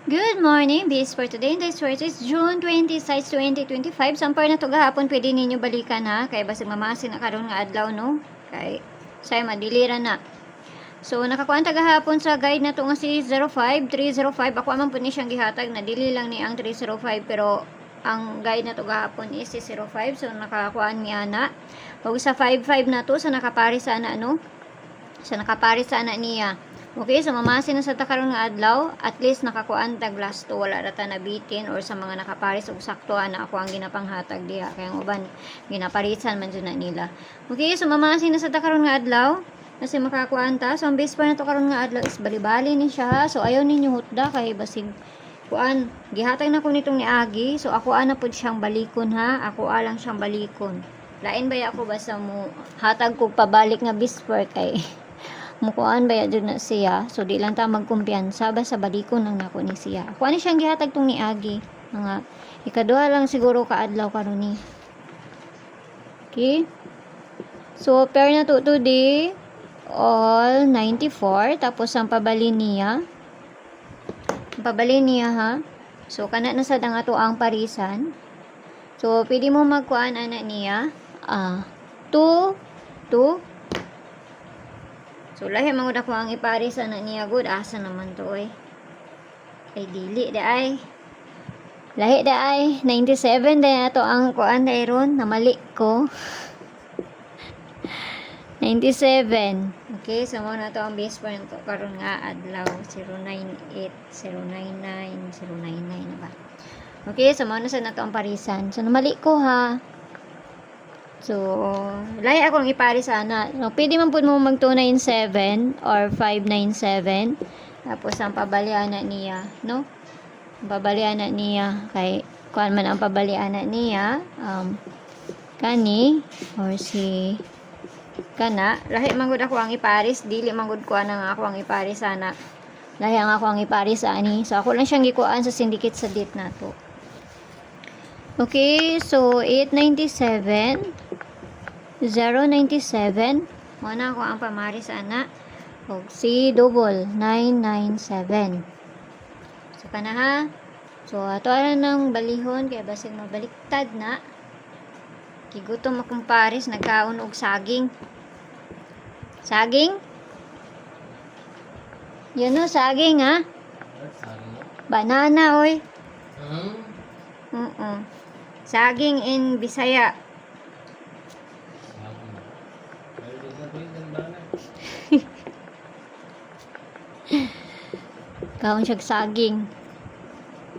Good morning, bis for today. This is June 26, 2025. Sampar na to gahapon, pwede ninyo balikan ha. Kaya basig mamasin na karon nga adlaw no. Kay say madilira na. So nakakuan ta gahapon sa guide na to nga si 05305. Ako man po ni siyang gihatag na dili lang ni ang 305 pero ang guide na to gahapon is si 05. So nakakuan mi ana. Pag sa 55 na to sa nakapari sa ana no. Sa nakapari sa ana niya. Okay, so mamasin na sa takaron nga adlaw, at least nakakuan tag last to, wala rata nabitin or sa mga nakaparis og sakto ana ako ang ginapanghatag diha kay ang uban ginaparisan man jud na nila. Okay, so mamasin na sa takaron nga adlaw, kasi makakuan ta. So ang base pa na to karon nga adlaw is bali-bali ni siya. So ayaw ninyo hutda kay basig kuan gihatag na ko nitong ni Agi. So ako ana pud siyang balikon ha. Ako alang siyang balikon. Lain ba ako basta mo hatag ko pabalik nga bisper kay mukuan baya dun na siya, so di lang ta magkumpiyansa basta balikon lang nako ni siya. Ako ani siyang gihatag tong ni Agi mga ikaduha lang siguro ka adlaw karon ni. Okay, so pair na to today all 94 tapos ang pabali niya ha. So kana na sad ang ato ang parisan. So pwede mo magkuan ana niya 2 So, lahi mangod ako ang iparis na niya good. Asa naman to, eh. Ay, dili, daay. Lahi, daay. 97, daay ato ang kuan dayron. Namali ko. 97. Okay, so muna to ang base point to. Karon nga, adlaw. 098, 099, 099 na ba? Okay, so muna sa na to ang parisan. So, namali ko, ha. So, lahi akong ipari sana. So, pwede man po mo mag 297 or 597. Tapos, ang pabalian na niya, no? Ang pabalian na niya, kay, kuan man ang pabalian na niya, kani, or si, kana, lahi mangod ako ang iparis, dili mangod ko ang ako ang iparis sana. Lahi ang ako ang iparis ani. So, ako lang siyang gikuan sa syndicate sa date na to. Okay, so 897 097 muna ako ang pamaris ana og si double 997. So kana ha. So ato ara nang balihon kay basig mabaliktad na. Kigutom akong paris nagkaon og saging. Saging? Yun no, saging ha. Banana oy. Saging in Bisaya. Kaon siya saging.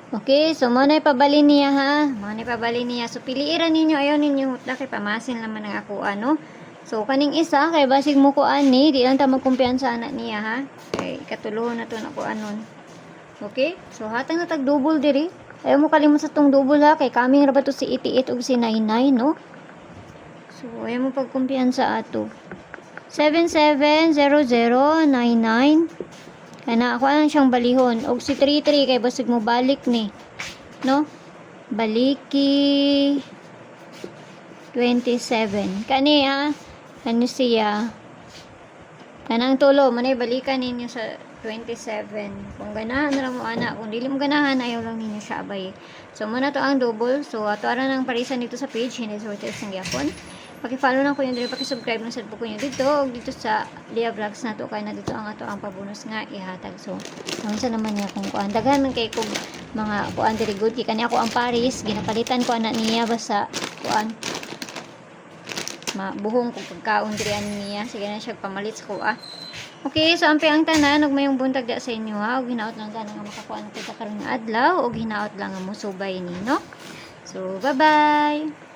Okay, so manay pabali niya ha. Manay pabali niya. So piliiran ninyo, ayaw ninyo hutda kay pamasin naman ang ako ano. So kaning isa kay basig mo kuan ni, di lang ta magkumpiyansa anak niya ha. Kay katuluhon na to na kuan nun. Okay? So hatang na tag double diri. Ayaw mo kalimot sa tong double ha. Kay kaming rabato si 88 ug si 99 no. So ayaw mo pagkumpiyansa ato. 770099. Kana ako lang siyang balihon. Og si 33 kay basig mo balik ni. No? Baliki 27. Kani ha. Kani siya. Kanang tulo manay balikan ninyo sa 27. Kung ganahan na lang mo ana, kung dili mo ganahan ayaw lang ninyo siya abay. So muna to ang double. So ato ara nang parisan dito sa page hindi sorted sang gyapon. Paki-follow na ko yun dito, paki-subscribe na sa po ko yun dito o dito sa Lia Vlogs na to kaya na dito ang ato ang pabonus nga ihatag. So naman naman niya kung kuan daghan man kay kog mga kuan diri good kani ako ang Paris ginapalitan ko ana niya basta kuan mabuhong kung pagkaon diri niya sige na siya pamalit sa kuha. Okay, so ampi ang tanan ug mayong buntag da sa inyo ha ug hinaot lang ta nga makakuan kita karon nga adlaw ug hinaot lang nga musubay ni no. So bye bye.